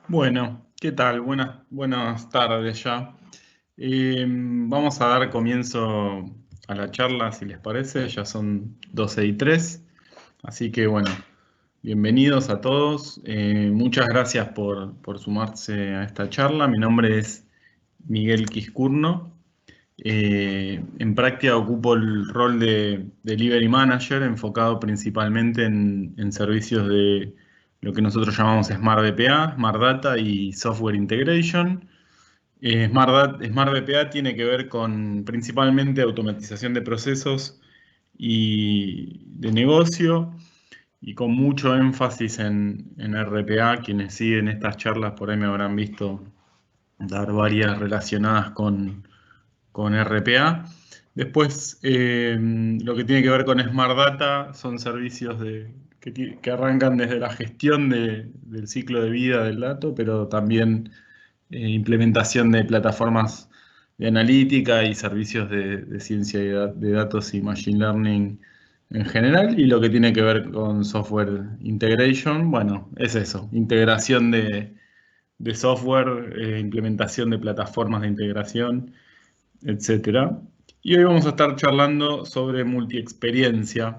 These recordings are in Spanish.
Bueno, ¿qué tal? Buenas tardes ya. Vamos a dar comienzo a la charla, si les parece. Ya son 12:03. Así que bueno, bienvenidos a todos. Muchas gracias por sumarse a esta charla. Mi nombre es Miguel Quiscurno. En práctica ocupo el rol de Delivery Manager, enfocado principalmente en servicios de lo que nosotros llamamos Smart BPA, Smart Data y Software Integration. Smart BPA tiene que ver con principalmente automatización de procesos y de negocio, y con mucho énfasis en RPA. Quienes siguen estas charlas por ahí me habrán visto dar varias relacionadas con RPA. Después, lo que tiene que ver con Smart Data son servicios que arrancan desde la gestión del ciclo de vida del dato, pero también implementación de plataformas de analítica y servicios de ciencia de datos y machine learning en general. Y lo que tiene que ver con software integration, bueno, es eso, integración de software, implementación de plataformas de integración, etcétera. Y hoy vamos a estar charlando sobre multiexperiencia,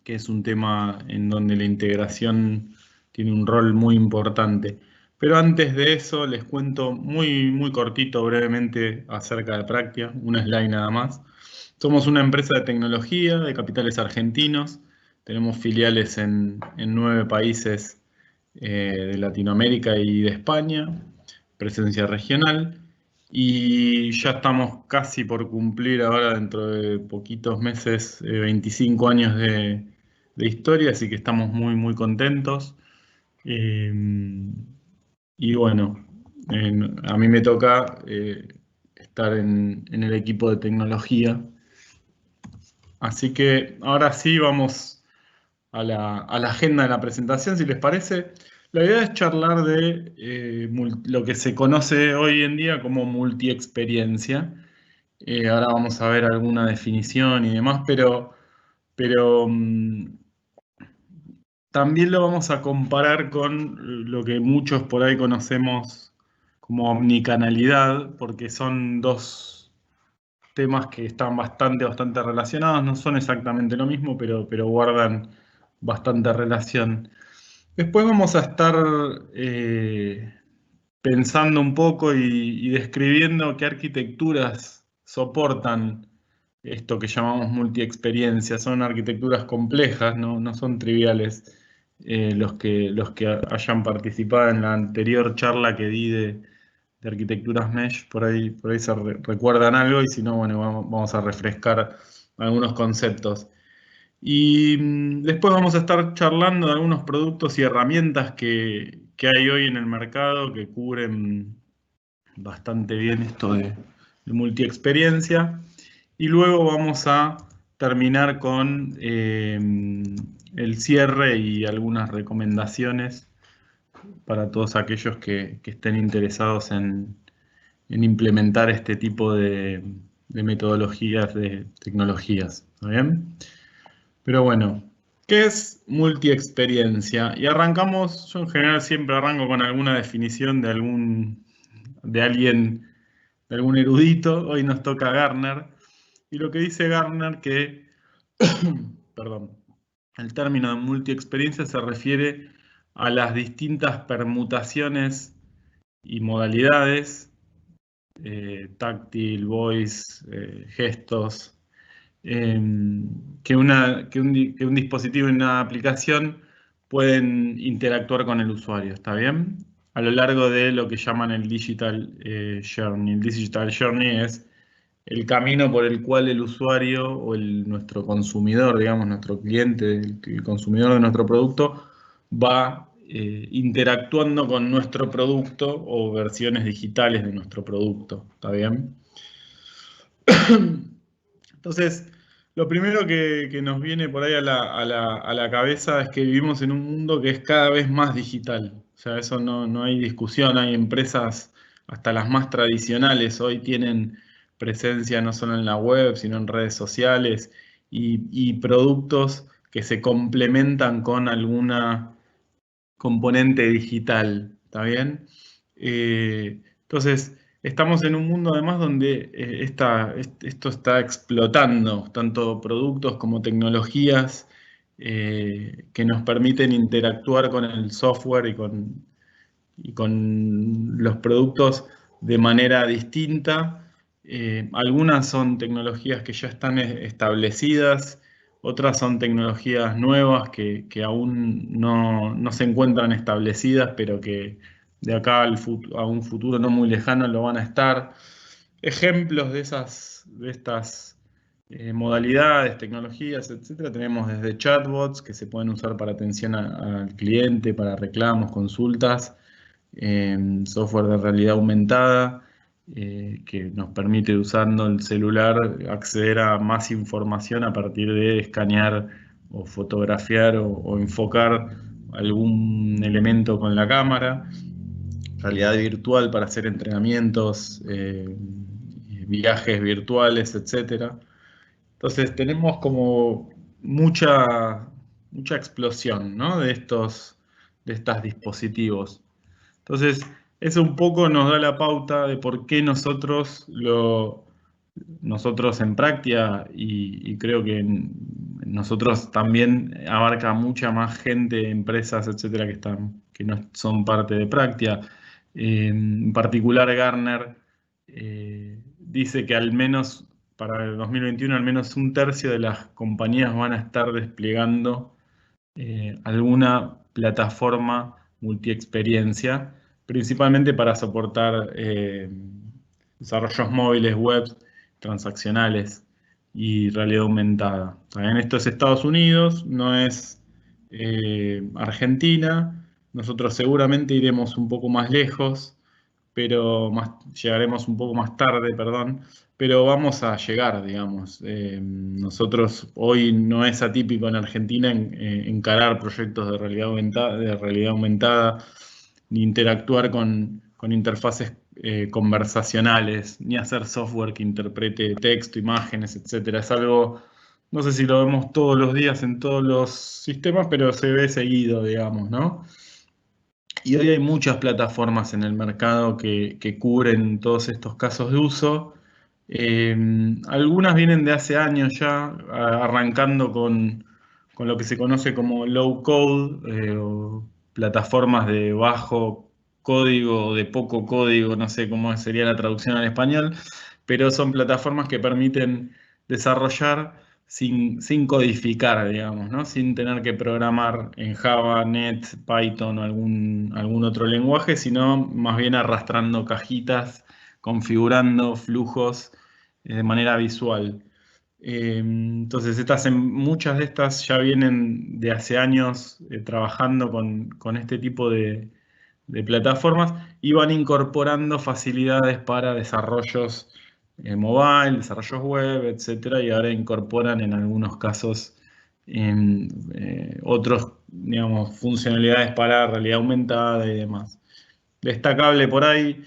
que es un tema en donde la integración tiene un rol muy importante. Pero antes de eso, les cuento muy cortito, brevemente, acerca de Praxia, una slide nada más. Somos una empresa de tecnología de capitales argentinos. Tenemos filiales en 9 países de Latinoamérica y de España, presencia regional. Y ya estamos casi por cumplir ahora, dentro de poquitos meses, 25 años de historia, así que estamos muy contentos. Eh, y bueno, a mí me toca estar en el equipo de tecnología. Así que ahora sí vamos a la agenda de la presentación, si les parece. La idea es charlar de lo que se conoce hoy en día como multiexperiencia. Ahora vamos a ver alguna definición y demás, pero también lo vamos a comparar con lo que muchos por ahí conocemos como omnicanalidad, porque son dos temas que están bastante relacionados. No son exactamente lo mismo, pero guardan bastante relación. Después vamos a estar eh, pensando un poco y describiendo qué arquitecturas soportan esto que llamamos multiexperiencia. Son arquitecturas complejas, no son triviales. Los que hayan participado en la anterior charla que di de arquitecturas Mesh, por ahí recuerdan algo, y si no, bueno, vamos a refrescar algunos conceptos. Y después vamos a estar charlando de algunos productos y herramientas que hay hoy en el mercado que cubren bastante bien esto de multiexperiencia. Y luego vamos a terminar con el cierre y algunas recomendaciones para todos aquellos que estén interesados en implementar este tipo de metodologías, de tecnologías. ¿Está bien? Pero bueno, ¿qué es multiexperiencia? Y arrancamos, yo en general siempre arranco con alguna definición de alguien, de algún erudito. Hoy nos toca Gartner. Y lo que dice Gartner que, perdón, el término de multiexperiencia se refiere a las distintas permutaciones y modalidades, táctil, voice, gestos, eh, que un dispositivo y una aplicación pueden interactuar con el usuario, ¿está bien? A lo largo de lo que llaman el Digital Journey. El Digital Journey es el camino por el cual el usuario o nuestro consumidor, digamos, nuestro cliente, el consumidor de nuestro producto, va interactuando con nuestro producto o versiones digitales de nuestro producto, ¿está bien? Entonces, lo primero que nos viene por ahí a la cabeza es que vivimos en un mundo que es cada vez más digital. O sea, eso no hay discusión. Hay empresas, hasta las más tradicionales, hoy tienen presencia no solo en la web, sino en redes sociales, y productos que se complementan con alguna componente digital. ¿Está bien? Entonces, estamos en un mundo además donde esto está explotando, tanto productos como tecnologías que nos permiten interactuar con el software y con los productos de manera distinta. Algunas son tecnologías que ya están establecidas, otras son tecnologías nuevas que aún no se encuentran establecidas, pero que de acá a un futuro no muy lejano lo van a estar. Ejemplos de estas modalidades, tecnologías, etcétera, tenemos desde chatbots que se pueden usar para atención al cliente, para reclamos, consultas, software de realidad aumentada, que nos permite, usando el celular, acceder a más información a partir de escanear o fotografiar o enfocar algún elemento con la cámara. Realidad virtual para hacer entrenamientos, viajes virtuales, etcétera. Entonces tenemos como mucha explosión, ¿no? de estos dispositivos. Entonces, eso un poco nos da la pauta de por qué nosotros en Praxia, y creo que nosotros también abarca mucha más gente, empresas, etcétera, que no son parte de Praxia. En particular, Gartner dice que al menos para el 2021, al menos un tercio de las compañías van a estar desplegando alguna plataforma multiexperiencia, principalmente para soportar desarrollos móviles, web, transaccionales y realidad aumentada. También esto es Estados Unidos, no es Argentina. Nosotros seguramente iremos un poco más lejos, llegaremos un poco más tarde, perdón, pero vamos a llegar, digamos. Nosotros hoy no es atípico en Argentina encarar proyectos de realidad aumentada, ni interactuar con interfaces conversacionales, ni hacer software que interprete texto, imágenes, etcétera. Es algo, no sé si lo vemos todos los días en todos los sistemas, pero se ve seguido, digamos, ¿no? Y hoy hay muchas plataformas en el mercado que cubren todos estos casos de uso. Eh, Algunas vienen de hace años ya, arrancando con lo que se conoce como low code, o plataformas de bajo código o de poco código, no sé cómo sería la traducción al español, pero son plataformas que permiten desarrollar sin codificar, digamos, ¿no? Sin tener que programar en Java, Net, Python o algún otro lenguaje, sino más bien arrastrando cajitas, configurando flujos de manera visual. Entonces, muchas de estas ya vienen de hace años trabajando con este tipo de plataformas y van incorporando facilidades para desarrollos mobile, desarrollos web, etcétera, y ahora incorporan en algunos casos otros, digamos, funcionalidades para realidad aumentada y demás. Destacable por ahí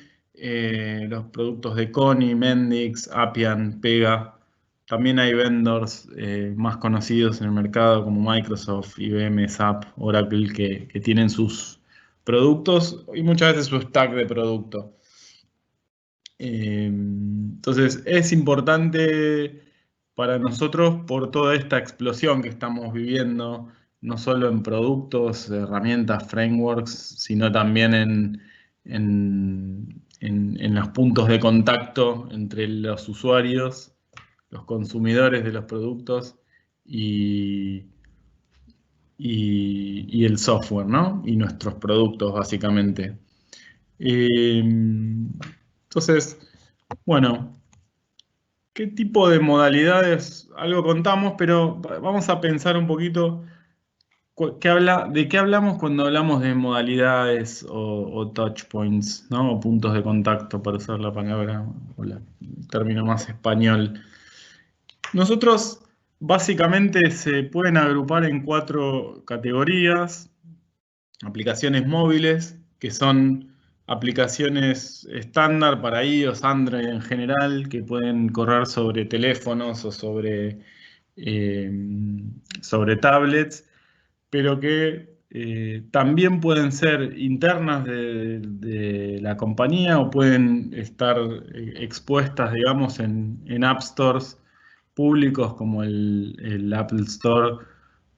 los productos de Kony, Mendix, Appian, Pega. También hay vendors más conocidos en el mercado como Microsoft, IBM, SAP, Oracle, que tienen sus productos y muchas veces su stack de producto. Entonces es importante para nosotros por toda esta explosión que estamos viviendo, no solo en productos, herramientas, frameworks, sino también en los puntos de contacto entre los usuarios, los consumidores de los productos y, y el software, ¿no? Y nuestros productos, básicamente. Entonces, bueno, ¿qué tipo de modalidades? Algo contamos, pero vamos a pensar un poquito de qué hablamos cuando hablamos de modalidades o touch points, ¿no? O puntos de contacto, para usar la palabra o el término más español. Nosotros básicamente se pueden agrupar en 4 categorías. Aplicaciones móviles, que son aplicaciones estándar para iOS, Android en general, que pueden correr sobre teléfonos o sobre tablets, pero que También pueden ser internas de la compañía o pueden estar expuestas, digamos, en App Stores públicos como el Apple Store,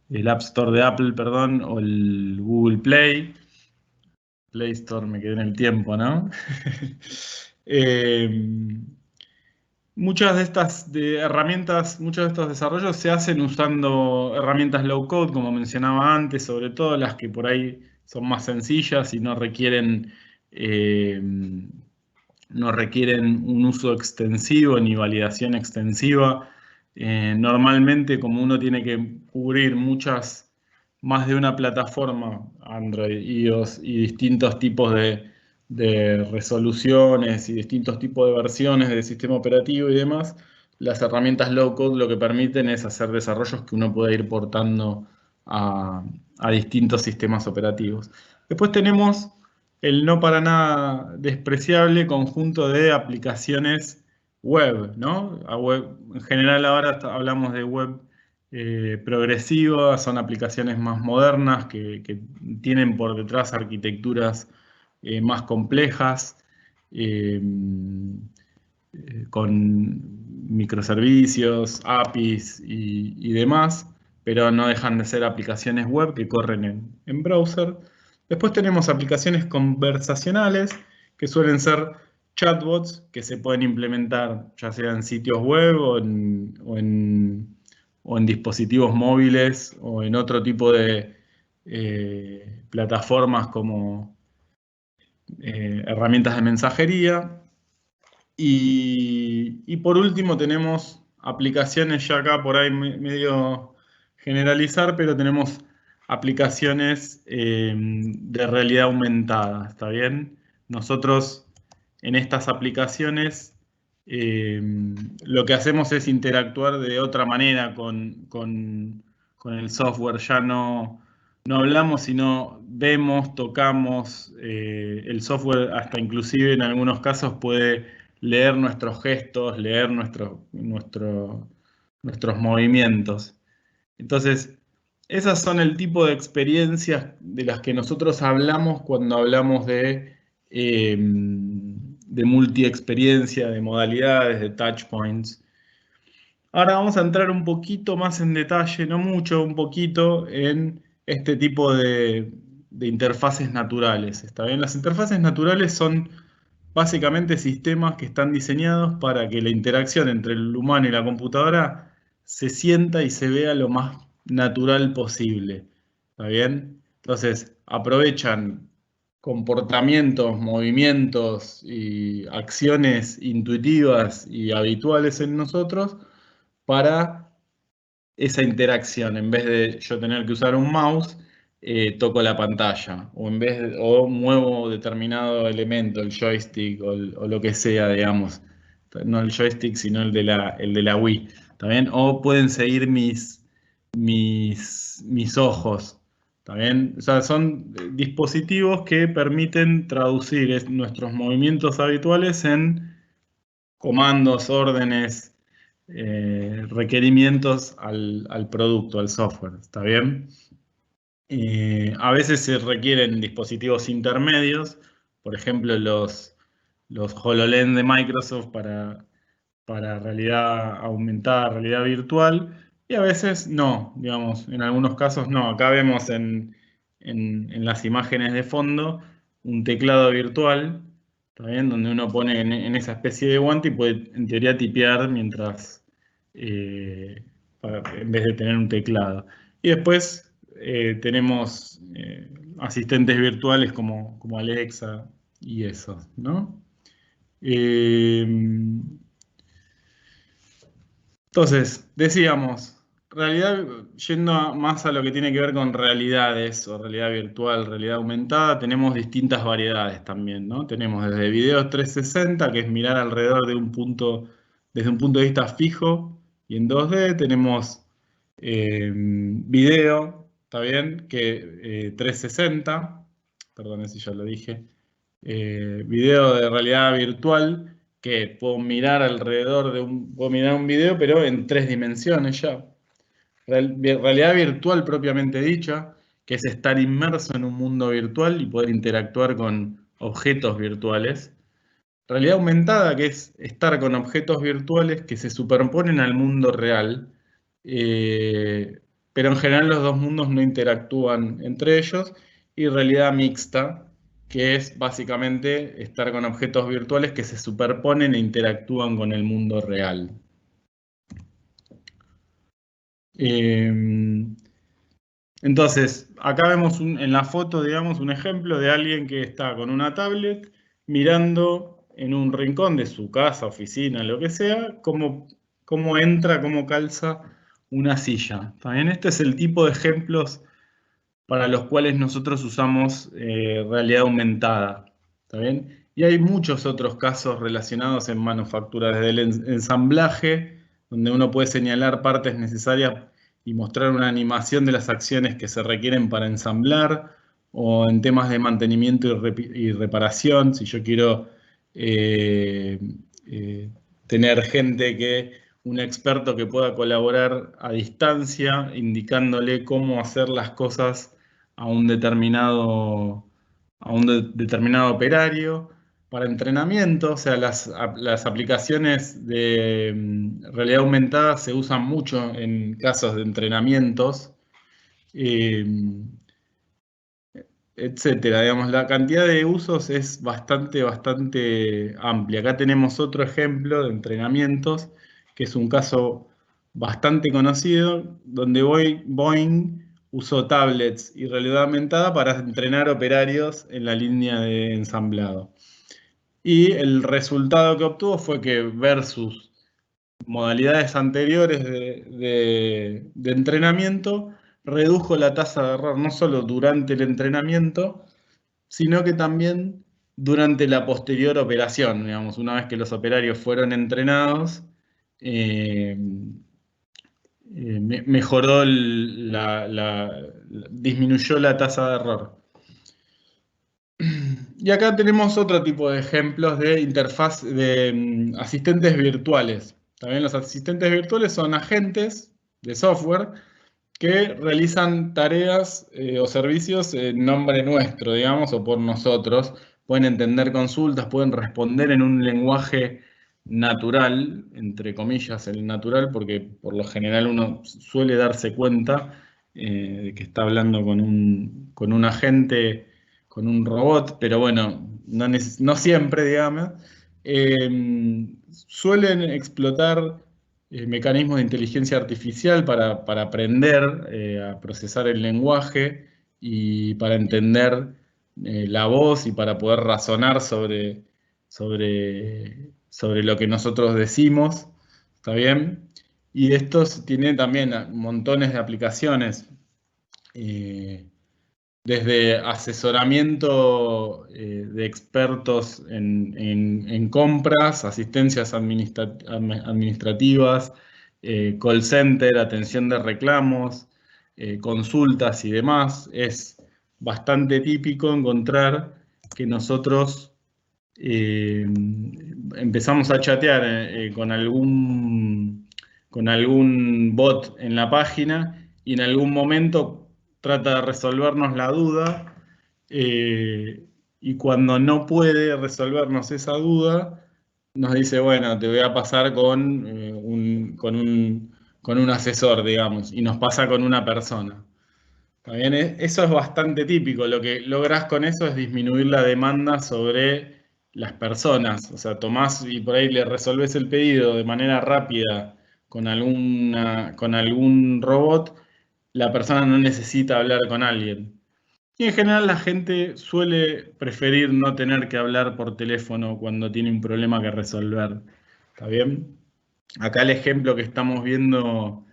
el App Store de Apple, perdón, o el Google Play. Play Store me quedé en el tiempo, ¿no? Eh, Muchas de estas herramientas, muchos de estos desarrollos se hacen usando herramientas low code, como mencionaba antes, sobre todo las que por ahí son más sencillas y eh, no requieren un uso extensivo ni validación extensiva. Normalmente, como uno tiene que cubrir más de una plataforma, Android, iOS y distintos tipos de resoluciones y distintos tipos de versiones del sistema operativo y demás, las herramientas low code lo que permiten es hacer desarrollos que uno pueda ir portando a, a distintos sistemas operativos. Después tenemos el no para nada despreciable conjunto de aplicaciones web, ¿no? En general ahora hablamos de web progresiva, son aplicaciones más modernas que tienen por detrás arquitecturas más complejas, eh, con microservicios, APIs y demás, pero no dejan de ser aplicaciones web que corren en browser. Después tenemos aplicaciones conversacionales, que suelen ser chatbots que se pueden implementar ya sea en sitios web o en dispositivos móviles o en otro tipo de plataformas como herramientas de mensajería. Y por último tenemos aplicaciones ya acá por ahí medio generalizar, pero tenemos aplicaciones de realidad aumentada, ¿está bien? Nosotros en estas aplicaciones eh, lo que hacemos es interactuar de otra manera con el software, ya no hablamos, sino vemos, tocamos, el software hasta inclusive en algunos casos puede leer nuestros gestos, leer nuestros movimientos. Entonces, esas son el tipo de experiencias de las que nosotros hablamos cuando hablamos de multi-experiencia, de modalidades, de touch points. Ahora vamos a entrar un poquito más en detalle, no mucho, un poquito en este tipo de interfaces naturales. ¿Está bien? Las interfaces naturales son básicamente sistemas que están diseñados para que la interacción entre el humano y la computadora se sienta y se vea lo más natural posible. ¿Está bien? Entonces, aprovechan comportamientos, movimientos y acciones intuitivas y habituales en nosotros para esa interacción. En vez de yo tener que usar un mouse, toco la pantalla. O muevo determinado elemento, el joystick o lo que sea, digamos. No el joystick, sino el de la Wii. ¿Está bien? O pueden seguir mis ojos. ¿Está bien? O sea, son dispositivos que permiten traducir nuestros movimientos habituales en comandos, órdenes, requerimientos al producto, al software. ¿Está bien? A veces se requieren dispositivos intermedios, por ejemplo, los HoloLens de Microsoft para realidad aumentada, realidad virtual, y a veces no, digamos, en algunos casos no. Acá vemos en las imágenes de fondo un teclado virtual, ¿está bien? Donde uno pone en esa especie de guante y puede, en teoría, tipear eh, en vez de tener un teclado. Y después tenemos asistentes virtuales como Alexa y eso, ¿no? Eh, entonces, decíamos, yendo más a lo que tiene que ver con realidades o realidad virtual, realidad aumentada, tenemos distintas variedades también, ¿no? Tenemos desde video 360, que es mirar alrededor desde un punto de vista fijo y en 2D. Tenemos video, ¿está bien? Que 360, perdón si ya lo dije, video de realidad virtual que puedo mirar puedo mirar un video, pero en 3 dimensiones ya. Realidad virtual propiamente dicha, que es estar inmerso en un mundo virtual y poder interactuar con objetos virtuales. Realidad aumentada, que es estar con objetos virtuales que se superponen al mundo real, pero en general los dos mundos no interactúan entre ellos. Y realidad mixta, que es básicamente estar con objetos virtuales que se superponen e interactúan con el mundo real. Entonces, acá vemos en la foto, digamos, un ejemplo de alguien que está con una tablet mirando en un rincón de su casa, oficina, lo que sea, cómo entra, cómo calza una silla. También este es el tipo de ejemplos para los cuales nosotros usamos realidad aumentada. ¿Está bien? Y hay muchos otros casos relacionados en manufactura, desde el ensamblaje, donde uno puede señalar partes necesarias y mostrar una animación de las acciones que se requieren para ensamblar, o en temas de mantenimiento y reparación, si yo quiero eh, tener un experto que pueda colaborar a distancia, indicándole cómo hacer las cosas a un determinado operario. Para entrenamiento, o sea, las aplicaciones de realidad aumentada se usan mucho en casos de entrenamientos, eh, etcétera. Digamos, la cantidad de usos es bastante amplia. Acá tenemos otro ejemplo de entrenamientos, que es un caso bastante conocido, donde Boeing usó tablets y realidad aumentada para entrenar operarios en la línea de ensamblado. Y el resultado que obtuvo fue que versus modalidades anteriores de entrenamiento, redujo la tasa de error no solo durante el entrenamiento, sino que también durante la posterior operación. Digamos, una vez que los operarios fueron entrenados, eh, mejoró disminuyó la tasa de error. Y acá tenemos otro tipo de ejemplos de interfaz de asistentes virtuales. También los asistentes virtuales son agentes de software que realizan tareas o servicios en nombre nuestro, digamos, o por nosotros. Pueden entender consultas, pueden responder en un lenguaje natural, entre comillas, el natural, porque por lo general uno suele darse cuenta de que está hablando con un agente, con un robot, pero bueno, no siempre, digamos. Suelen explotar mecanismos de inteligencia artificial para aprender a procesar el lenguaje y para entender la voz y para poder razonar sobre lo que nosotros decimos. ¿Está bien? Y estos tienen también montones de aplicaciones. eh, Desde asesoramiento de expertos en compras, asistencias administrativas, call center, atención de reclamos, consultas y demás. Es bastante típico encontrar que nosotros empezamos a chatear con algún bot en la página y en algún momento trata de resolvernos la duda, y cuando no puede resolvernos esa duda, nos dice, bueno, te voy a pasar con un asesor, digamos, y nos pasa con una persona. ¿Está bien? Eso es bastante típico. Lo que logras con eso es disminuir la demanda sobre las personas. O sea, tomás y por ahí le resolvés el pedido de manera rápida con algún robot, la persona no necesita hablar con alguien. Y en general la gente suele preferir no tener que hablar por teléfono cuando tiene un problema que resolver. ¿Está bien? Acá el ejemplo que estamos viendo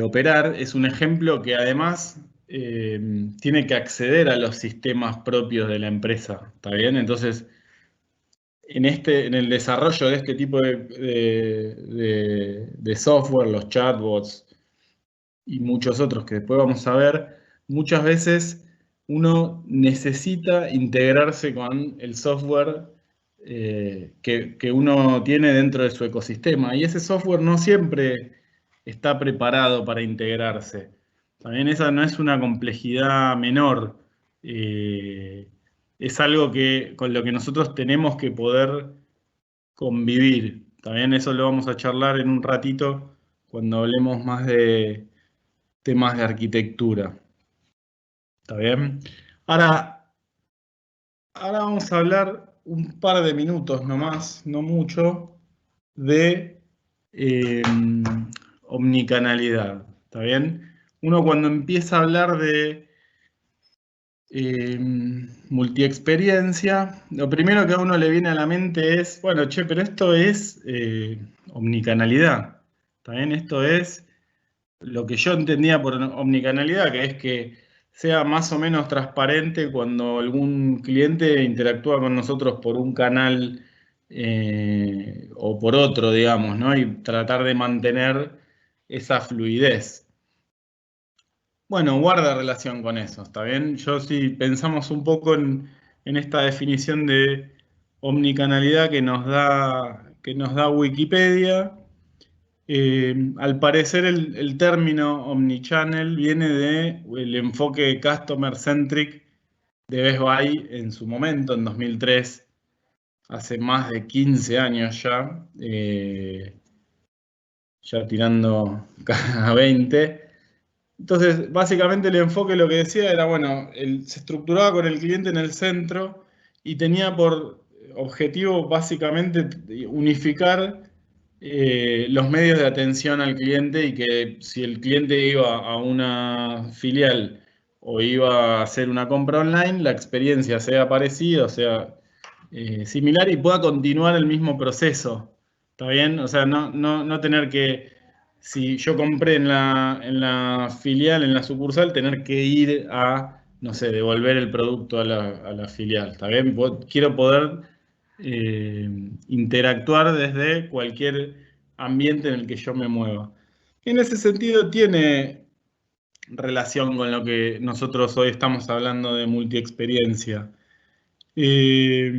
operar es un ejemplo que además tiene que acceder a los sistemas propios de la empresa. ¿Está bien? Entonces, en el desarrollo de este tipo de software, los chatbots y muchos otros que después vamos a ver, muchas veces uno necesita integrarse con el software que uno tiene dentro de su ecosistema. Y ese software no siempre está preparado para integrarse. También esa no es una complejidad menor. Es algo con lo que nosotros tenemos que poder convivir. También eso lo vamos a charlar en un ratito cuando hablemos más de temas de arquitectura. ¿Está bien? Ahora, ahora vamos a hablar un par de minutos nomás, no mucho, de eh, omnicanalidad. ¿Está bien? Uno cuando empieza a hablar de eh, multiexperiencia, lo primero que a uno le viene a la mente es, bueno, che, pero esto es omnicanalidad. También esto es lo que yo entendía por omnicanalidad, que es que sea más o menos transparente cuando algún cliente interactúa con nosotros por un canal o por otro, digamos, ¿no? Y tratar de mantener esa fluidez. Bueno, guarda relación con eso, ¿está bien? Yo si pensamos un poco en esta definición de omnicanalidad que nos da Wikipedia, al parecer el término omnichannel viene del enfoque customer centric de Best Buy en su momento, en 2003, hace más de 15 años ya tirando a 20. Entonces, básicamente el enfoque lo que decía era, bueno, se estructuraba con el cliente en el centro y tenía por objetivo básicamente unificar los medios de atención al cliente y que si el cliente iba a una filial o iba a hacer una compra online, la experiencia sea parecida, o sea, similar y pueda continuar el mismo proceso. ¿Está bien? O sea, no tener que si yo compré en la filial, en la sucursal, tener que ir a, no sé, devolver el producto a la filial. ¿Está bien? Quiero poder eh, interactuar desde cualquier ambiente en el que yo me mueva. En ese sentido tiene relación con lo que nosotros hoy estamos hablando de multiexperiencia. Eh,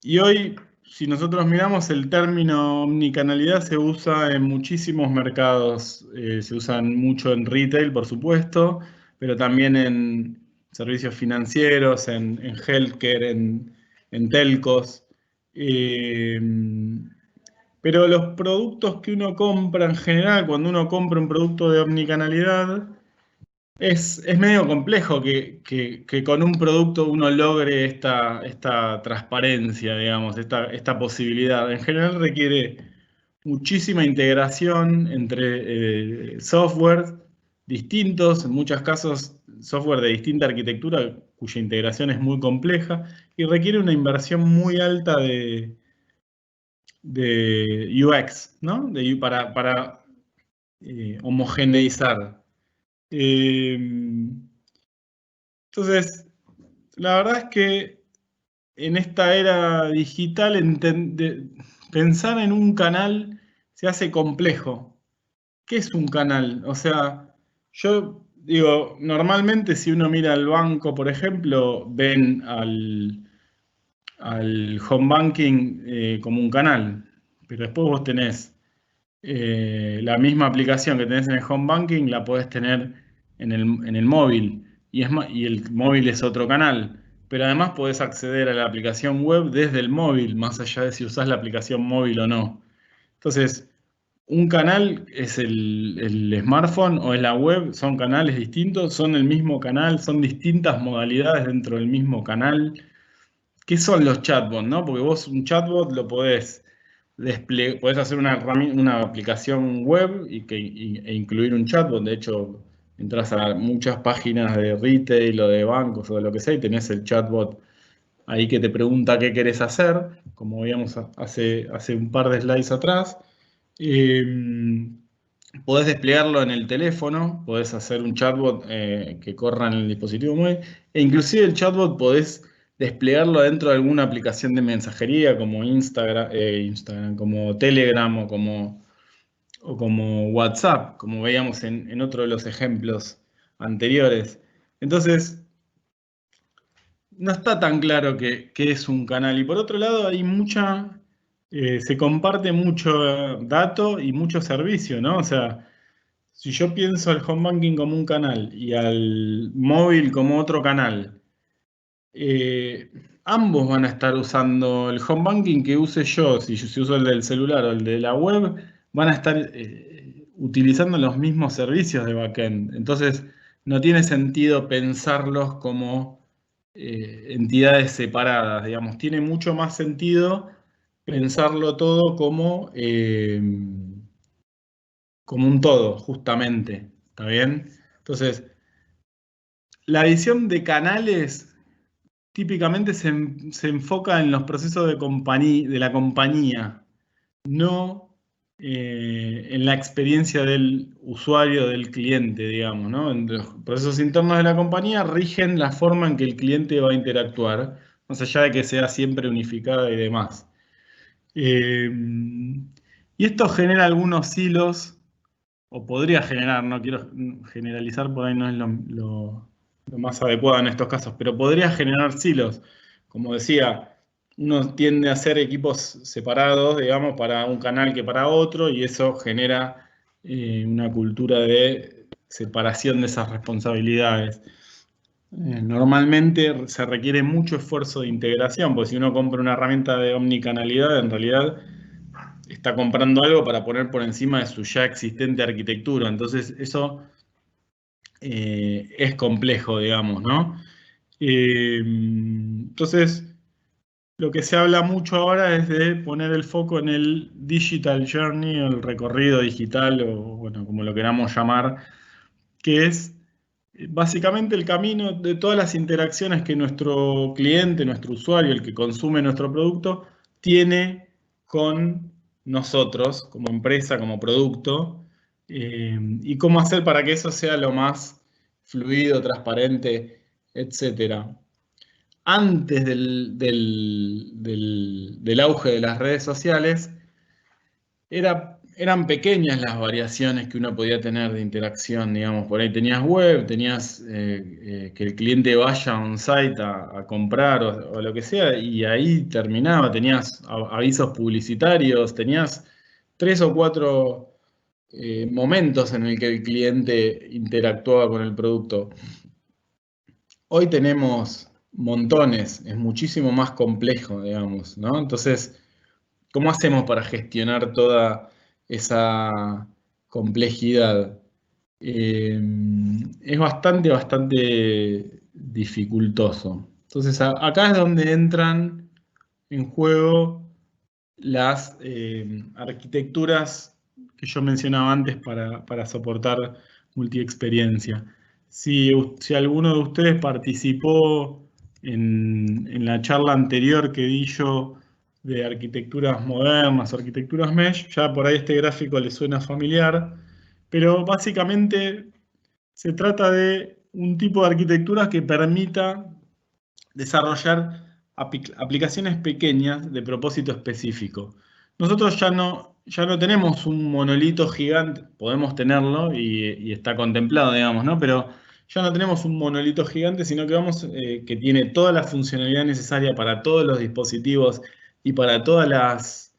y hoy, si nosotros miramos, el término omnicanalidad se usa en muchísimos mercados. Se usan mucho en retail, por supuesto, pero también en servicios financieros, en healthcare, en telcos. Eh, pero los productos que uno compra en general, cuando uno compra un producto de omnicanalidad, es medio complejo que con un producto uno logre esta transparencia, digamos, esta posibilidad. En general requiere muchísima integración entre software distintos, en muchos casos software de distinta arquitectura cuya integración es muy compleja y requiere una inversión muy alta de UX, ¿no? Para homogeneizar. Eh, entonces, la verdad es que en esta era digital pensar en un canal se hace complejo. ¿Qué es un canal? O sea, yo digo, normalmente si uno mira al banco, por ejemplo, ven al home banking como un canal, pero después vos tenés la misma aplicación que tenés en el home banking, la podés tener en el móvil. Y el móvil es otro canal. Pero además podés acceder a la aplicación web desde el móvil, más allá de si usás la aplicación móvil o no. Entonces, un canal es el smartphone o es la web, son canales distintos, son el mismo canal, son distintas modalidades dentro del mismo canal. ¿Qué son los chatbots, no? Porque vos un chatbot lo podés podés hacer una aplicación web e incluir un chatbot. De hecho, entras a muchas páginas de retail o de bancos o de lo que sea y tenés el chatbot ahí que te pregunta qué querés hacer, como veíamos hace un par de slides atrás. Eh, Podés desplegarlo en el teléfono, podés hacer un chatbot que corra en el dispositivo móvil, e inclusive el chatbot podés desplegarlo dentro de alguna aplicación de mensajería como Instagram, como Telegram o como WhatsApp, como veíamos en otro de los ejemplos anteriores. Entonces, no está tan claro qué es un canal. Y por otro lado, se comparte mucho dato y mucho servicio, ¿no? O sea, si yo pienso al home banking como un canal y al móvil como otro canal, ambos van a estar usando el home banking que use yo, si uso el del celular o el de la web, van a estar utilizando los mismos servicios de backend. Entonces, no tiene sentido pensarlos como entidades separadas, digamos. Tiene mucho más sentido pensarlo todo como un todo, justamente. ¿Está bien? Entonces, la visión de canales típicamente se enfoca en los procesos de la compañía, no en la experiencia del usuario, del cliente, digamos, ¿no? Los procesos internos de la compañía rigen la forma en que el cliente va a interactuar, más allá de que sea siempre unificada y demás. Eh, y esto genera algunos hilos, o podría generar, no quiero generalizar, por ahí no es lo más adecuado en estos casos, pero podría generar silos. Como decía, uno tiende a hacer equipos separados, digamos, para un canal que para otro, y eso genera una cultura de separación de esas responsabilidades. Normalmente se requiere mucho esfuerzo de integración, porque si uno compra una herramienta de omnicanalidad, en realidad está comprando algo para poner por encima de su ya existente arquitectura. Entonces, eso es complejo, digamos, ¿no? Entonces, lo que se habla mucho ahora es de poner el foco en el digital journey, el recorrido digital, o bueno, como lo queramos llamar, que es básicamente el camino de todas las interacciones que nuestro cliente, nuestro usuario, el que consume nuestro producto, tiene con nosotros como empresa, como producto, y cómo hacer para que eso sea lo más fluido, transparente, etcétera. Antes del auge de las redes sociales, eran pequeñas las variaciones que uno podía tener de interacción, digamos. Por ahí tenías web, tenías que el cliente vaya on-site a comprar o lo que sea, y ahí terminaba. Tenías avisos publicitarios, tenías 3 o 4 momentos en el que el cliente interactuaba con el producto. Hoy tenemos montones, es muchísimo más complejo, digamos, ¿no? Entonces, ¿cómo hacemos para gestionar toda esa complejidad? Eh, es bastante dificultoso. Entonces, acá es donde entran en juego las arquitecturas que yo mencionaba antes para soportar multiexperiencia. Si alguno de ustedes participó en la charla anterior que di yo de arquitecturas modernas, arquitecturas mesh, ya por ahí este gráfico les suena familiar, pero básicamente se trata de un tipo de arquitectura que permita desarrollar aplicaciones pequeñas de propósito específico. Nosotros ya no tenemos un monolito gigante, podemos tenerlo y está contemplado, digamos, ¿no? Pero ya no tenemos un monolito gigante, sino que tiene toda la funcionalidad necesaria para todos los dispositivos y para todas las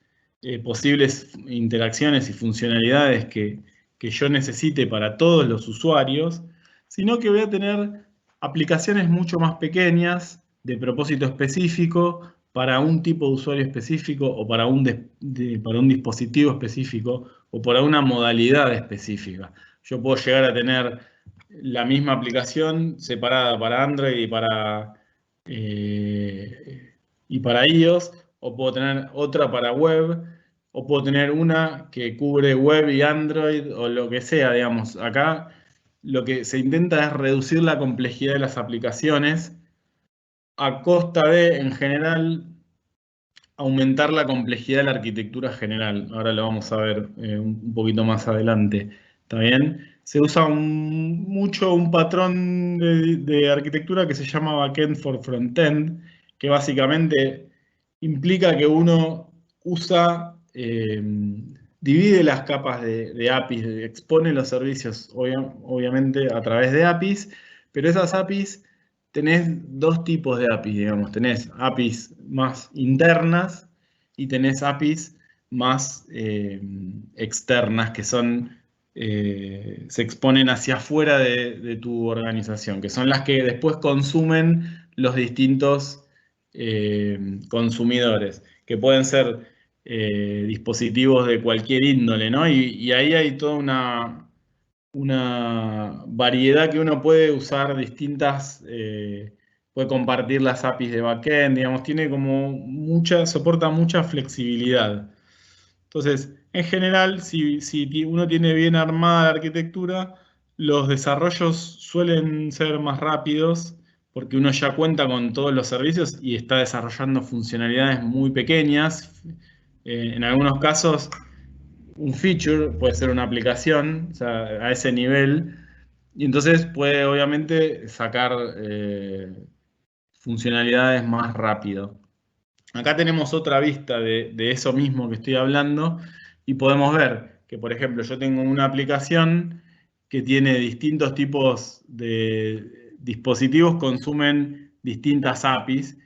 posibles interacciones y funcionalidades que yo necesite para todos los usuarios, sino que voy a tener aplicaciones mucho más pequeñas, de propósito específico, para un tipo de usuario específico o para un dispositivo específico o para una modalidad específica. Yo puedo llegar a tener la misma aplicación separada para Android y para iOS, o puedo tener otra para web, o puedo tener una que cubre web y Android o lo que sea, digamos. Acá lo que se intenta es reducir la complejidad de las aplicaciones a costa de, en general, aumentar la complejidad de la arquitectura general. Ahora lo vamos a ver un poquito más adelante. ¿Está bien? Se usa mucho un patrón de arquitectura que se llama Backend for Frontend, que básicamente implica que uno divide las capas de APIs, expone los servicios, obviamente, a través de APIs, pero esas APIs tenés dos tipos de APIs, digamos. Tenés APIs más internas y tenés APIs más externas, que son se exponen hacia afuera de tu organización, que son las que después consumen los distintos consumidores, que pueden ser dispositivos de cualquier índole, ¿no? Y ahí hay toda una variedad que uno puede usar distintas, puede compartir las APIs de backend, digamos, tiene como soporta mucha flexibilidad. Entonces, en general, si uno tiene bien armada la arquitectura, los desarrollos suelen ser más rápidos porque uno ya cuenta con todos los servicios y está desarrollando funcionalidades muy pequeñas. En algunos casos, un feature puede ser una aplicación, o sea, a ese nivel, y entonces puede obviamente sacar funcionalidades más rápido. Acá tenemos otra vista de eso mismo que estoy hablando y podemos ver que, por ejemplo, yo tengo una aplicación que tiene distintos tipos de dispositivos, consumen distintas APIs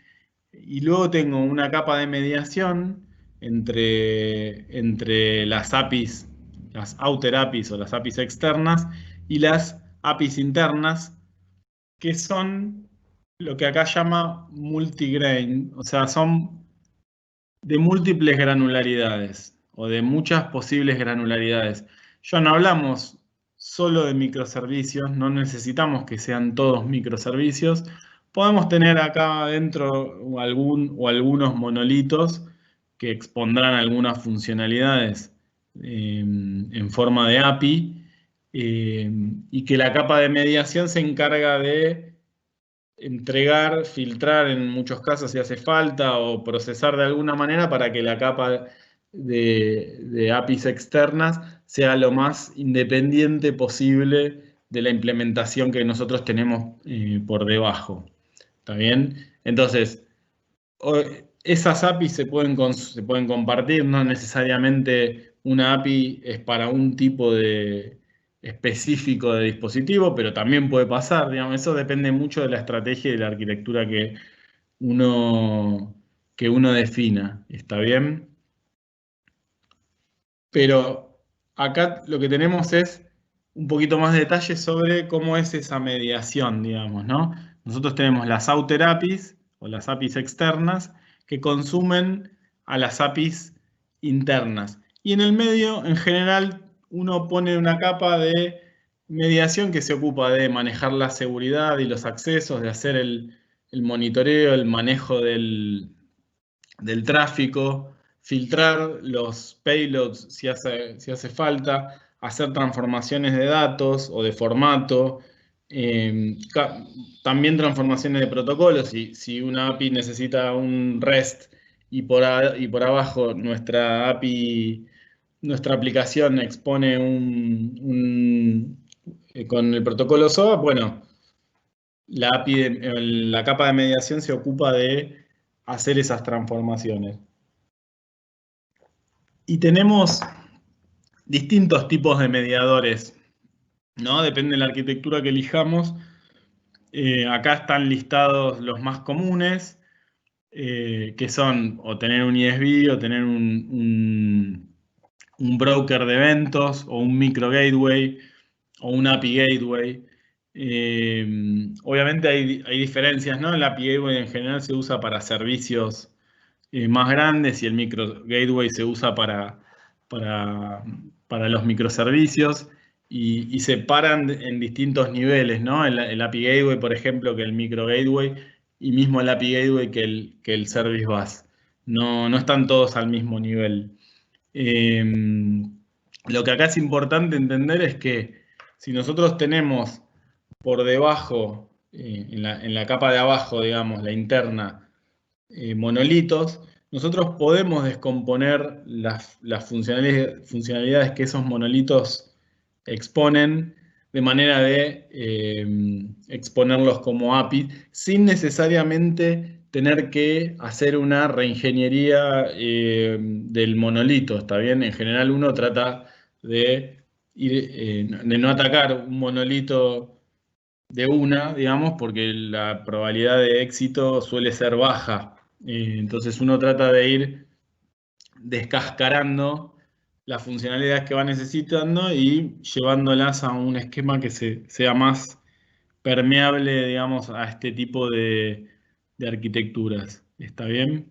y luego tengo una capa de mediación entre las APIs, las outer APIs o las APIs externas y las APIs internas, que son lo que acá llama multigrain, o sea, son de múltiples granularidades o de muchas posibles granularidades. Ya no hablamos solo de microservicios, no necesitamos que sean todos microservicios. Podemos tener acá adentro algunos monolitos que expondrán algunas funcionalidades en forma de API y que la capa de mediación se encarga de entregar, filtrar en muchos casos si hace falta o procesar de alguna manera para que la capa de APIs externas sea lo más independiente posible de la implementación que nosotros tenemos por debajo. ¿Está bien? Entonces, esas APIs se pueden compartir, no necesariamente una API es para un tipo de específico de dispositivo, pero también puede pasar, digamos, eso depende mucho de la estrategia y de la arquitectura uno, que uno defina, ¿está bien? Pero acá lo que tenemos es un poquito más de detalles sobre cómo es esa mediación, digamos, ¿no? Nosotros tenemos las outer APIs o las APIs externas que consumen a las APIs internas. Y en el medio, en general, uno pone una capa de mediación que se ocupa de manejar la seguridad y los accesos, de hacer el monitoreo, el manejo del tráfico, filtrar los payloads si hace falta, hacer transformaciones de datos o de formato, también transformaciones de protocolos. Si una API necesita un REST y por abajo nuestra aplicación expone con el protocolo SOA, bueno, la capa de mediación se ocupa de hacer esas transformaciones. Y tenemos distintos tipos de mediadores, ¿no? Depende de la arquitectura que elijamos. Acá están listados los más comunes, que son o tener un ISV o tener un broker de eventos o un micro gateway o un API gateway. Obviamente hay diferencias, ¿no? El API gateway en general se usa para servicios más grandes y el micro gateway se usa para los microservicios y se paran en distintos niveles, ¿no? El API gateway, por ejemplo, que el micro gateway y mismo el API gateway que el service bus. No están todos al mismo nivel. Lo que acá es importante entender es que si nosotros tenemos por debajo, en la capa de abajo, digamos, la interna, monolitos, nosotros podemos descomponer las funcionalidades que esos monolitos exponen de manera de exponerlos como API sin necesariamente tener que hacer una reingeniería del monolito, ¿está bien? En general uno trata de no atacar un monolito de una, digamos, porque la probabilidad de éxito suele ser baja. Entonces uno trata de ir descascarando las funcionalidades que va necesitando y llevándolas a un esquema que sea más permeable, digamos, a este tipo de arquitecturas. ¿Está bien?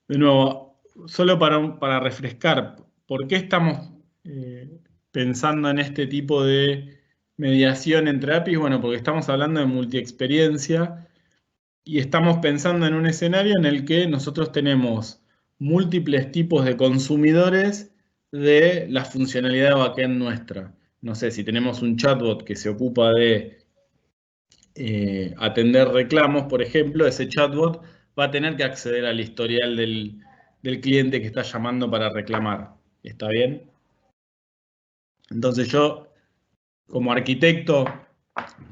De nuevo, solo para refrescar, ¿por qué estamos pensando en este tipo de mediación entre APIs? Bueno, porque estamos hablando de multiexperiencia y estamos pensando en un escenario en el que nosotros tenemos múltiples tipos de consumidores de la funcionalidad backend nuestra. No sé, si tenemos un chatbot que se ocupa de atender reclamos, por ejemplo, ese chatbot va a tener que acceder al historial del cliente que está llamando para reclamar. ¿Está bien? Entonces yo, como arquitecto,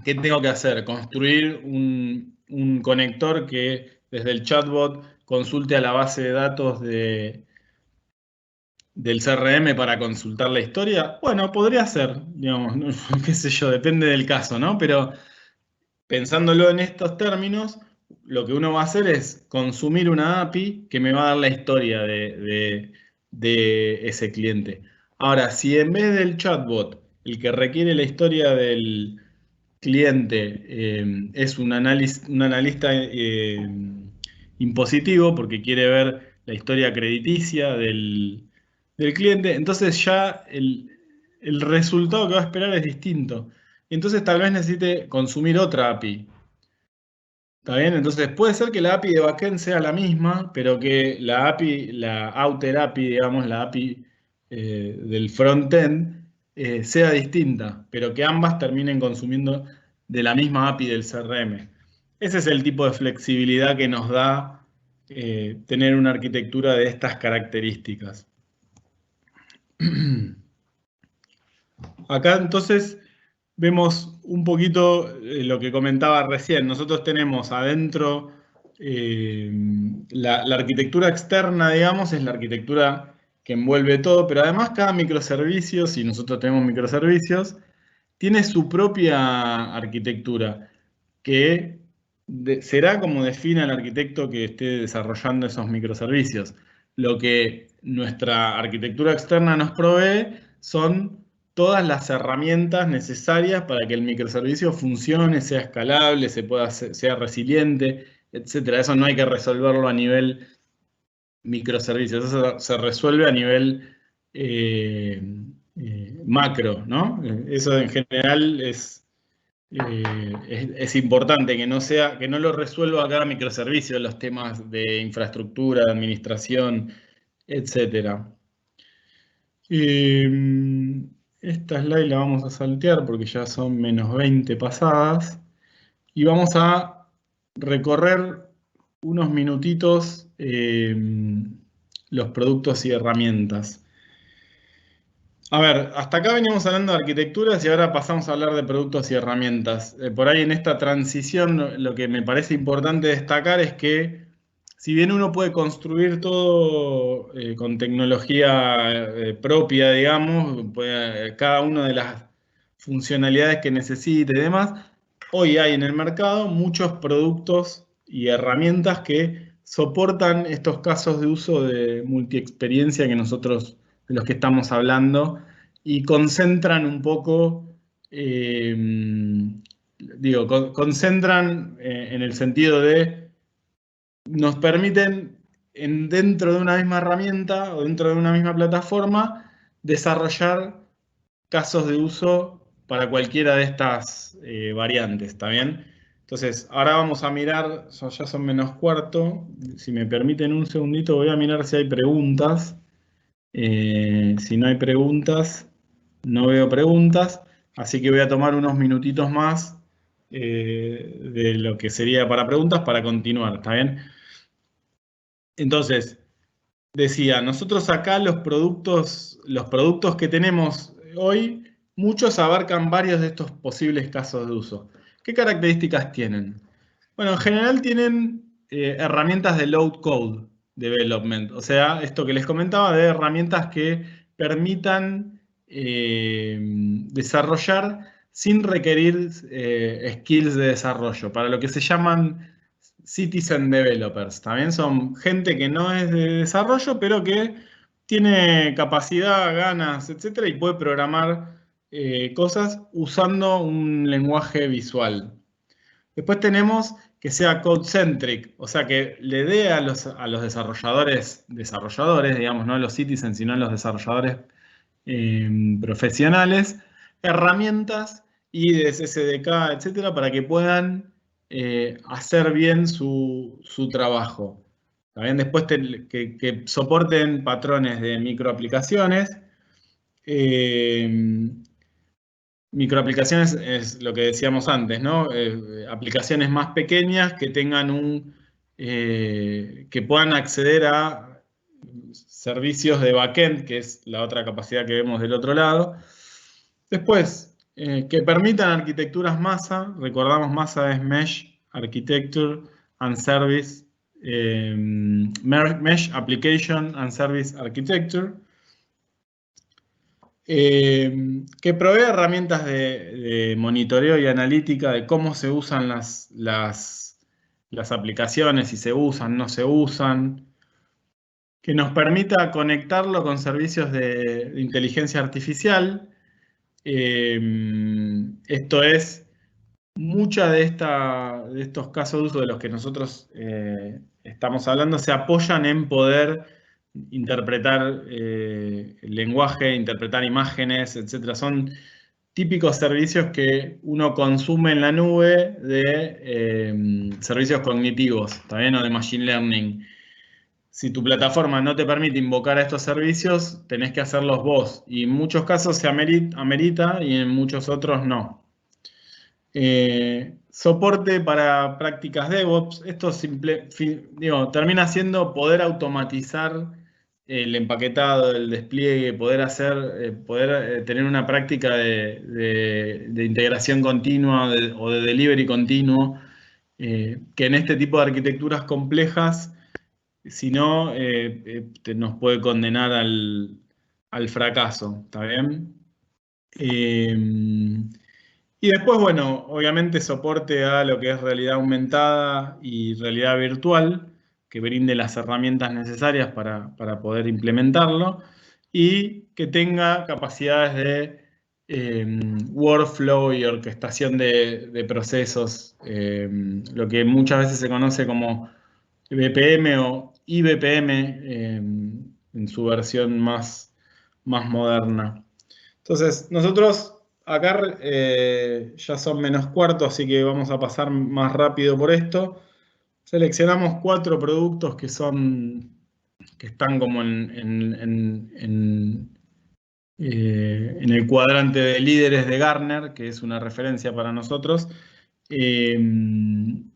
¿qué tengo que hacer? Construir un conector que desde el chatbot consulte a la base de datos del CRM para consultar la historia. Bueno, podría ser, digamos, no, qué sé yo, depende del caso, ¿no? Pero pensándolo en estos términos, lo que uno va a hacer es consumir una API que me va a dar la historia de ese cliente. Ahora, si en vez del chatbot, el que requiere la historia del cliente es un analista impositivo porque quiere ver la historia crediticia del cliente, entonces ya el resultado que va a esperar es distinto. Entonces tal vez necesite consumir otra API. ¿Está bien? Entonces puede ser que la API de backend sea la misma, pero que la API, la outer API, digamos, la API del frontend, sea distinta, pero que ambas terminen consumiendo de la misma API del CRM. Ese es el tipo de flexibilidad que nos da tener una arquitectura de estas características. Acá entonces vemos un poquito lo que comentaba recién. Nosotros tenemos adentro la arquitectura externa, digamos, es la arquitectura que envuelve todo, pero además cada microservicio, si nosotros tenemos microservicios, tiene su propia arquitectura, que será como define el arquitecto que esté desarrollando esos microservicios. Lo que nuestra arquitectura externa nos provee son todas las herramientas necesarias para que el microservicio funcione, sea escalable, sea resiliente, etcétera. Eso no hay que resolverlo a nivel microservicios, eso se resuelve a nivel eh, macro, ¿no? Eso en general es importante que no lo resuelva cada microservicio, los temas de infraestructura, de administración, etcétera. Esta slide la vamos a saltear porque ya son menos 20 pasadas. Y vamos a recorrer unos minutitos los productos y herramientas. A ver, hasta acá veníamos hablando de arquitecturas y ahora pasamos a hablar de productos y herramientas. Por ahí en esta transición lo que me parece importante destacar es que si bien uno puede construir todo con tecnología propia, digamos, cada una de las funcionalidades que necesite y demás, hoy hay en el mercado muchos productos y herramientas que soportan estos casos de uso de multiexperiencia de los que estamos hablando y concentran un poco, eh, concentran en el sentido de nos permiten dentro de una misma herramienta o dentro de una misma plataforma desarrollar casos de uso para cualquiera de estas variantes, ¿está bien? Entonces, ahora vamos a mirar, ya son menos cuarto, si me permiten un segundito voy a mirar si hay preguntas. Si no hay preguntas, no veo preguntas, así que voy a tomar unos minutitos más de lo que sería para preguntas para continuar, ¿está bien? Entonces, decía, nosotros acá los productos que tenemos hoy, muchos abarcan varios de estos posibles casos de uso. ¿Qué características tienen? Bueno, en general tienen herramientas de low code development, o sea, esto que les comentaba de herramientas que permitan desarrollar sin requerir skills de desarrollo, para lo que se llaman citizen developers. También son gente que no es de desarrollo, pero que tiene capacidad, ganas, etcétera, y puede programar cosas usando un lenguaje visual. Después tenemos que sea code-centric, o sea, que le dé a los desarrolladores, digamos, no a los citizens, sino a los desarrolladores profesionales, herramientas, IDEs, SDK, etcétera, para que puedan hacer bien su trabajo. También después que soporten patrones de microaplicaciones. Eh, Microaplicaciones es lo que decíamos antes, ¿no? Aplicaciones más pequeñas que tengan que puedan acceder a servicios de backend, que es la otra capacidad que vemos del otro lado. Después, que permitan arquitecturas masa. Recordamos, masa es Mesh Architecture and Service, Mesh Application and Service Architecture. Que provee herramientas de monitoreo y analítica de cómo se usan las aplicaciones, si se usan, no se usan, que nos permita conectarlo con servicios de inteligencia artificial. Esto es, mucha de estos casos de uso de los que nosotros estamos hablando se apoyan en poder interpretar el lenguaje, interpretar imágenes, etcétera. Son típicos servicios que uno consume en la nube de servicios cognitivos, también o de machine learning. Si tu plataforma no te permite invocar a estos servicios, tenés que hacerlos vos. Y en muchos casos se amerita y en muchos otros no. Soporte para prácticas DevOps. Esto termina siendo poder automatizar el empaquetado, el despliegue, poder tener una práctica de integración continua o de delivery continuo, que en este tipo de arquitecturas complejas, si no, nos puede condenar al fracaso. ¿Está bien? Y después, bueno, obviamente soporte a lo que es realidad aumentada y realidad virtual, que brinde las herramientas necesarias para poder implementarlo y que tenga capacidades de workflow y orquestación de procesos, lo que muchas veces se conoce como BPM o IBPM en su versión más moderna. Entonces, nosotros acá ya son -4, así que vamos a pasar más rápido por esto. Seleccionamos 4 productos que están como en el cuadrante de líderes de Gartner, que es una referencia para nosotros. El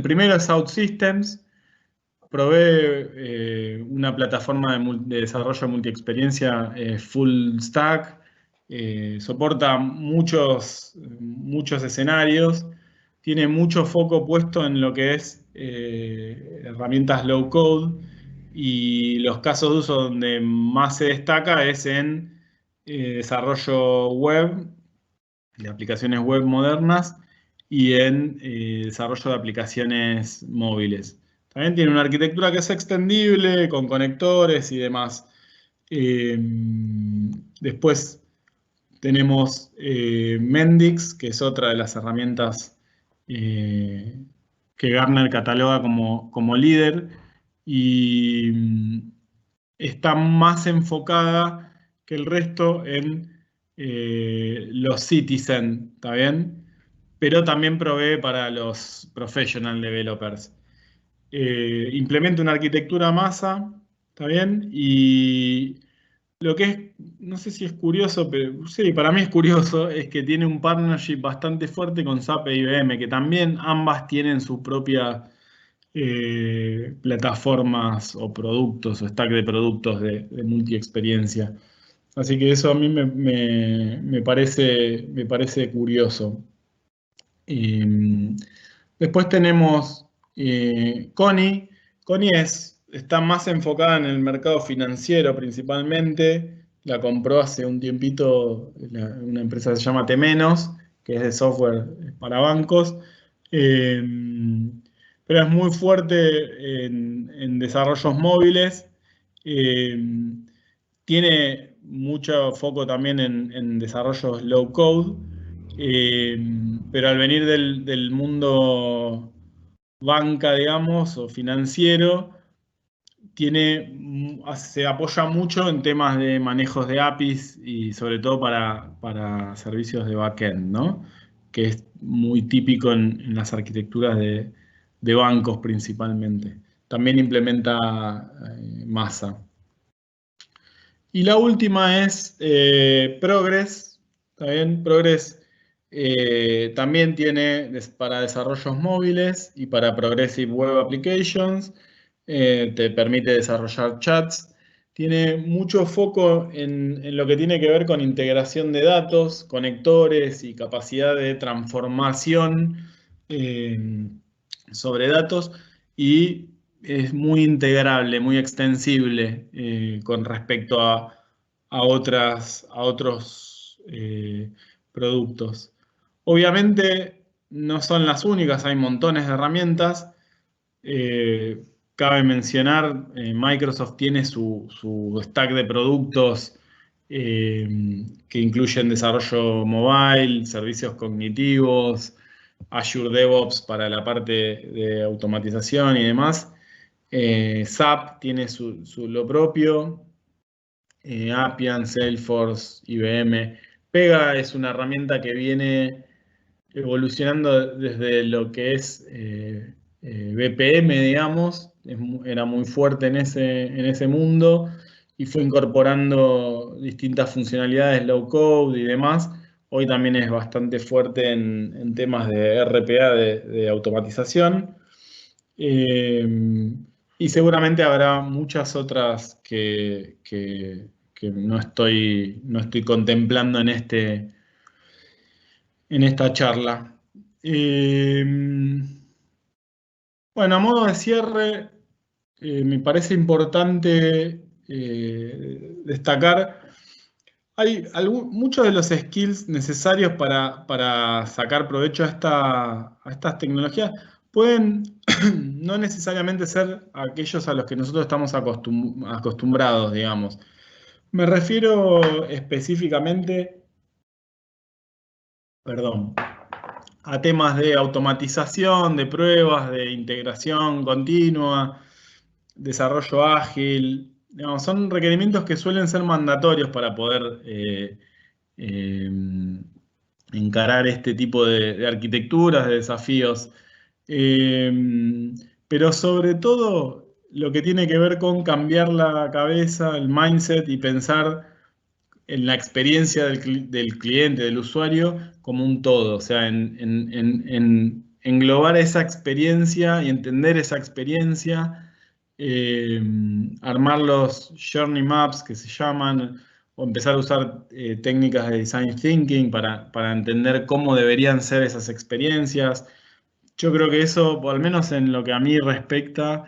primero es OutSystems. Provee una plataforma de desarrollo multiexperiencia full stack. Soporta muchos escenarios. Tiene mucho foco puesto en lo que es herramientas low code. Y los casos de uso donde más se destaca es en desarrollo web, de aplicaciones web modernas y en desarrollo de aplicaciones móviles. También tiene una arquitectura que es extendible, con conectores y demás. Después tenemos Mendix, que es otra de las herramientas que Gartner cataloga como líder y está más enfocada que el resto en los citizen, ¿está bien? Pero también provee para los professional developers. Implementa una arquitectura masa, ¿está bien? Y lo que es, no sé si es curioso, pero sí, para mí es curioso, es que tiene un partnership bastante fuerte con SAP e IBM, que también ambas tienen sus propias plataformas o productos o stack de productos de multi-experiencia. Así que eso a mí me parece curioso. Después tenemos Connie. Connie está más enfocada en el mercado financiero principalmente. La compró hace un tiempito una empresa que se llama Temenos, que es de software para bancos. Pero es muy fuerte en desarrollos móviles Eh, Tiene mucho foco también en desarrollos low code, eh, pero al venir del mundo banca, digamos, o financiero, se apoya mucho en temas de manejos de APIs y sobre todo para servicios de backend, ¿no? Que es muy típico en las arquitecturas de bancos principalmente. También implementa Masa. Y la última es Progress. ¿Está bien? Progress también tiene para desarrollos móviles y para Progressive Web Applications. Te permite desarrollar chats. Tiene mucho foco en lo que tiene que ver con integración de datos, conectores y capacidad de transformación eh, sobre datos. Y es muy integrable, muy extensible con respecto a otros productos. Obviamente no son las únicas, hay montones de herramientas. Eh, Cabe mencionar, Microsoft tiene su stack de productos eh, que incluyen desarrollo mobile, servicios cognitivos, Azure DevOps para la parte de automatización y demás. SAP tiene lo propio, Appian, Salesforce, IBM. Pega es una herramienta que viene evolucionando desde lo que es BPM, digamos, era muy fuerte en ese mundo y fue incorporando distintas funcionalidades low code y demás. Hoy también es bastante fuerte en temas de RPA, de automatización. Eh, y seguramente habrá muchas otras que no estoy contemplando en esta charla. Eh, bueno, a modo de cierre, me parece importante destacar, muchos de los skills necesarios para sacar provecho a estas tecnologías pueden no necesariamente ser aquellos a los que nosotros estamos acostumbrados, digamos. Me refiero específicamente, perdón, a temas de automatización, de pruebas, de integración continua, desarrollo ágil. Digamos, son requerimientos que suelen ser mandatorios para poder eh, encarar este tipo de arquitecturas, de desafíos. Eh, pero sobre todo lo que tiene que ver con cambiar la cabeza, el mindset y pensar en la experiencia del cliente, del usuario, como un todo, o sea, en englobar esa experiencia y entender esa experiencia, eh, armar los journey maps que se llaman, o empezar a usar técnicas de design thinking para entender cómo deberían ser esas experiencias. Yo creo que eso, o al menos en lo que a mí respecta,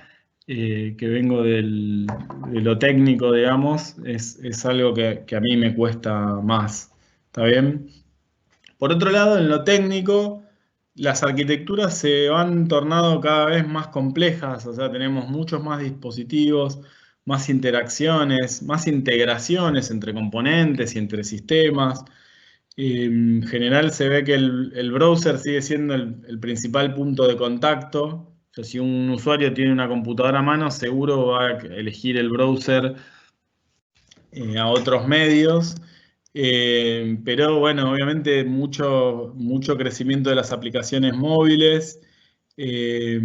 que vengo de lo técnico, digamos, es algo que a mí me cuesta más. ¿Está bien? Por otro lado, en lo técnico, las arquitecturas se van tornando cada vez más complejas, o sea, tenemos muchos más dispositivos, más interacciones, más integraciones entre componentes y entre sistemas. En general se ve que el browser sigue siendo el principal punto de contacto. O sea, si un usuario tiene una computadora a mano, seguro va a elegir el browser a otros medios. Pero bueno, obviamente mucho crecimiento de las aplicaciones móviles eh,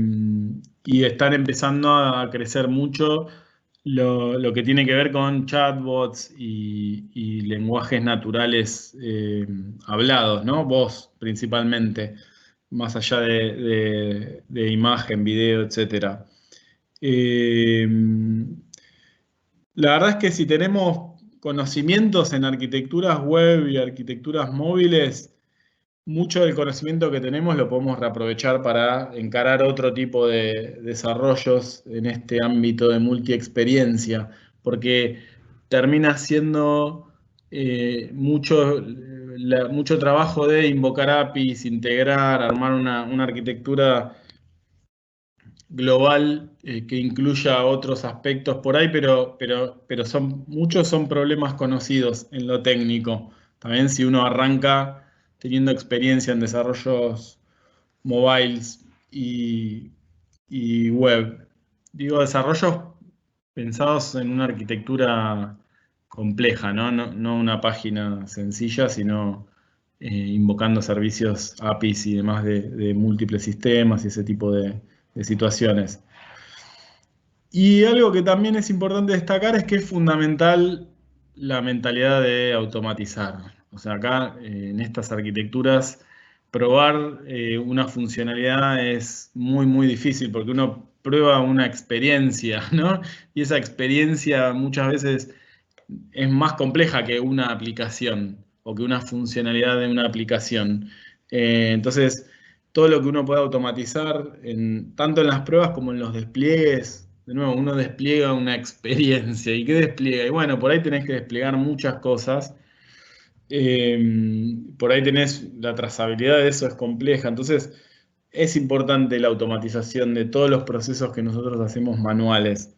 y están empezando a crecer mucho lo que tiene que ver con chatbots y lenguajes naturales hablados, ¿no? Voz principalmente, más allá de imagen, video, etcétera. Eh, la verdad es que si tenemos conocimientos en arquitecturas web y arquitecturas móviles, mucho del conocimiento que tenemos lo podemos reaprovechar para encarar otro tipo de desarrollos en este ámbito de multiexperiencia, porque termina siendo mucho trabajo de invocar APIs, integrar, armar una arquitectura global que incluya otros aspectos por ahí, pero muchos son problemas conocidos en lo técnico. También si uno arranca teniendo experiencia en desarrollos mobiles y web. Digo, desarrollos pensados en una arquitectura compleja, ¿no? No una página sencilla, sino invocando servicios APIs y demás de múltiples sistemas y ese tipo de situaciones. Y algo que también es importante destacar es que es fundamental la mentalidad de automatizar. O sea, acá en estas arquitecturas probar una funcionalidad es muy, muy difícil porque uno prueba una experiencia, ¿no? Y esa experiencia muchas veces es más compleja que una aplicación o que una funcionalidad de una aplicación. Entonces, todo lo que uno puede automatizar, tanto en las pruebas como en los despliegues, de nuevo, uno despliega una experiencia. ¿Y qué despliega? Y bueno, por ahí tenés que desplegar muchas cosas. Por ahí tenés la trazabilidad de eso es compleja. Entonces, es importante la automatización de todos los procesos que nosotros hacemos manuales.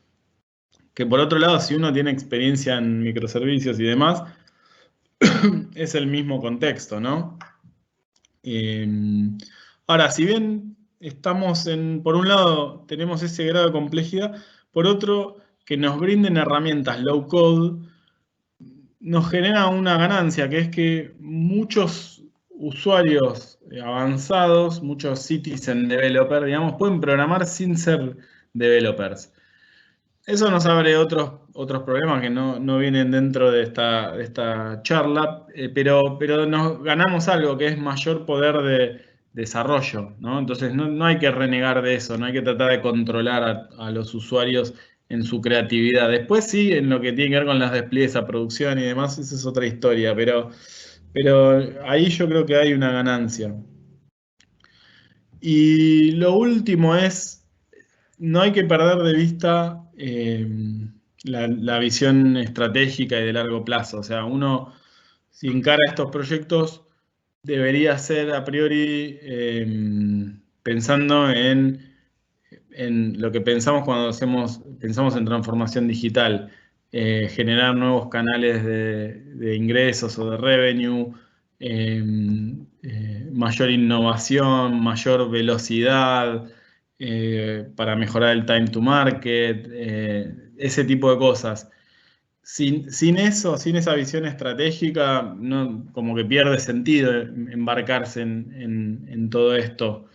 Que por otro lado, si uno tiene experiencia en microservicios y demás, es el mismo contexto, ¿no? Eh, Ahora, si bien estamos por un lado, tenemos ese grado de complejidad, por otro, que nos brinden herramientas low code, nos genera una ganancia, que es que muchos usuarios avanzados, muchos citizen developers, digamos, pueden programar sin ser developers. Eso nos abre otros problemas que no vienen dentro de esta charla, pero nos ganamos algo que es mayor poder de desarrollo, ¿no? Entonces no hay que renegar de eso, no hay que tratar de controlar a los usuarios en su creatividad. Después sí, en lo que tiene que ver con las despliegues a producción y demás, esa es otra historia, pero ahí yo creo que hay una ganancia. Y lo último es no hay que perder de vista la visión estratégica y de largo plazo. O sea, uno, si encara estos proyectos, debería ser a priori pensando en lo que pensamos cuando pensamos en transformación digital, generar nuevos canales de ingresos o de revenue, eh, mayor innovación, mayor velocidad, para mejorar el time to market, ese tipo de cosas. Sin eso, sin esa visión estratégica, como que pierde sentido embarcarse en todo esto.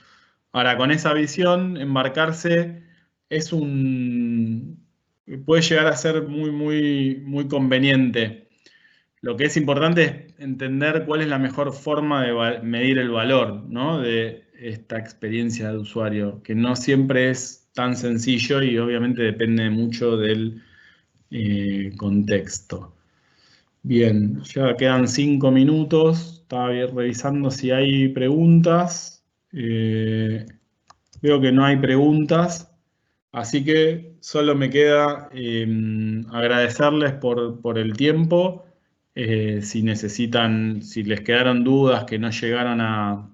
Ahora, con esa visión, embarcarse es puede llegar a ser muy, muy, muy conveniente. Lo que es importante es entender cuál es la mejor forma de medir el valor, ¿no? De esta experiencia de usuario, que no siempre es tan sencillo y obviamente depende mucho del contexto. Bien, ya quedan 5 minutos. Estaba revisando si hay preguntas. Veo que no hay preguntas, así que solo me queda agradecerles por el tiempo. Si necesitan, si les quedaron dudas que no llegaron a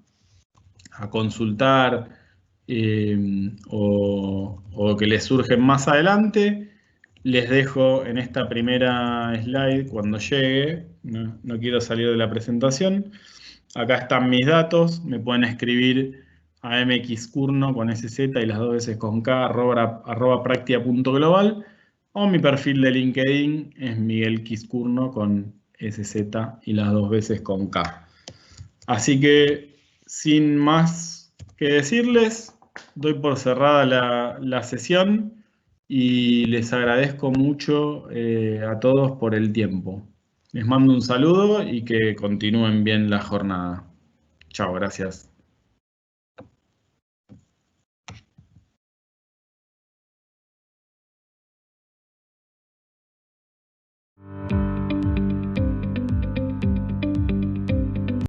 consultar o que les surgen más adelante, les dejo en esta primera slide cuando llegue. No quiero salir de la presentación. Acá están mis datos, me pueden escribir a mxcurno con SZ y las 2 veces con K, arroba practia.global, o mi perfil de LinkedIn es Miguel Quiscurno con SZ y las 2 veces con K. Así que, sin más que decirles, doy por cerrada la sesión y les agradezco mucho a todos por el tiempo. Les mando un saludo y que continúen bien la jornada. Chao, gracias.